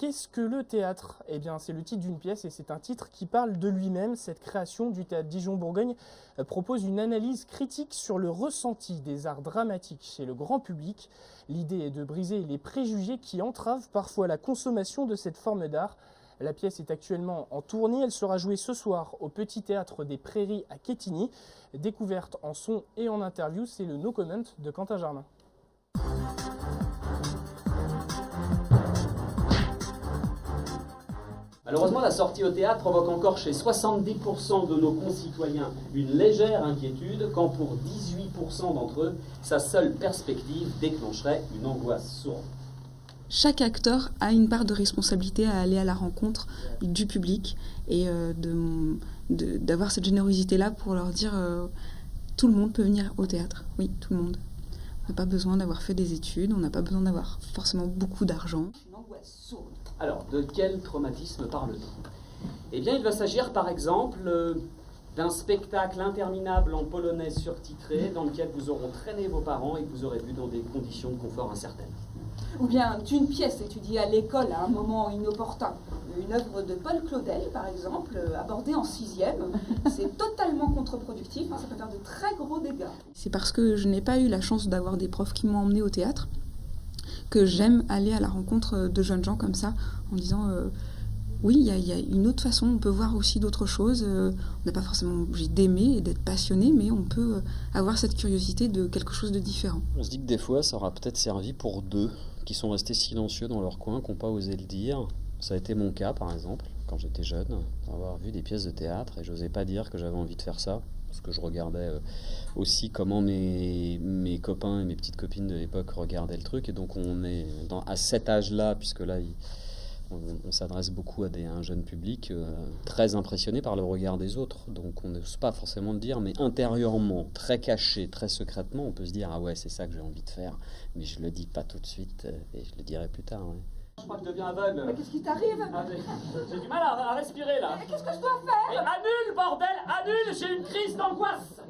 Qu'est-ce que le théâtre? Eh bien, c'est le titre d'une pièce et c'est un titre qui parle de lui-même. Cette création du théâtre Dijon-Bourgogne propose une analyse critique sur le ressenti des arts dramatiques chez le grand public. L'idée est de briser les préjugés qui entravent parfois la consommation de cette forme d'art. La pièce est actuellement en tournée. Elle sera jouée ce soir au Petit Théâtre des Prairies à Quetigny. Découverte en son et en interview, c'est le No Comment de Quentin Germain. Malheureusement, la sortie au théâtre provoque encore chez 70% de nos concitoyens une légère inquiétude, quand pour 18% d'entre eux, sa seule perspective déclencherait une angoisse sourde. Chaque acteur a une part de responsabilité à aller à la rencontre du public et d'avoir cette générosité-là pour leur dire tout le monde peut venir au théâtre. Oui, tout le monde. On n'a pas besoin d'avoir fait des études, on n'a pas besoin d'avoir forcément beaucoup d'argent. Une angoisse sourde. Alors, de quel traumatisme parle-t-on? Eh bien, il va s'agir par exemple d'un spectacle interminable en polonais surtitré dans lequel vous aurez traîné vos parents et que vous aurez vu dans des conditions de confort incertaines. Ou bien d'une pièce étudiée à l'école à un moment inopportun. Une œuvre de Paul Claudel, par exemple, abordée en 6e. C'est totalement contre-productif, ça peut faire de très gros dégâts. C'est parce que je n'ai pas eu la chance d'avoir des profs qui m'ont emmenée au théâtre que j'aime aller à la rencontre de jeunes gens comme ça, en disant oui, il y a une autre façon, on peut voir aussi d'autres choses. On n'est pas forcément obligé d'aimer et d'être passionné, mais on peut avoir cette curiosité de quelque chose de différent. On se dit que des fois, ça aura peut-être servi pour deux qui sont restés silencieux dans leur coin, qui n'ont pas osé le dire. Ça a été mon cas, par exemple, quand j'étais jeune, avoir vu des pièces de théâtre, et j'osais pas dire que j'avais envie de faire ça, parce que je regardais aussi comment mes copains et mes petites copines de l'époque regardaient le truc, et donc on est à cet âge-là, puisque là, on s'adresse beaucoup à un jeune public très impressionné par le regard des autres, donc on n'ose pas forcément le dire, mais intérieurement, très caché, très secrètement, on peut se dire « Ah ouais, c'est ça que j'ai envie de faire », mais je le dis pas tout de suite, et je le dirai plus tard. Ouais. Je crois que je deviens aveugle. Mais qu'est-ce qui t'arrive? J'ai du mal à respirer là. Mais qu'est-ce que je dois faire? Mais annule, bordel, annule, j'ai une crise d'angoisse.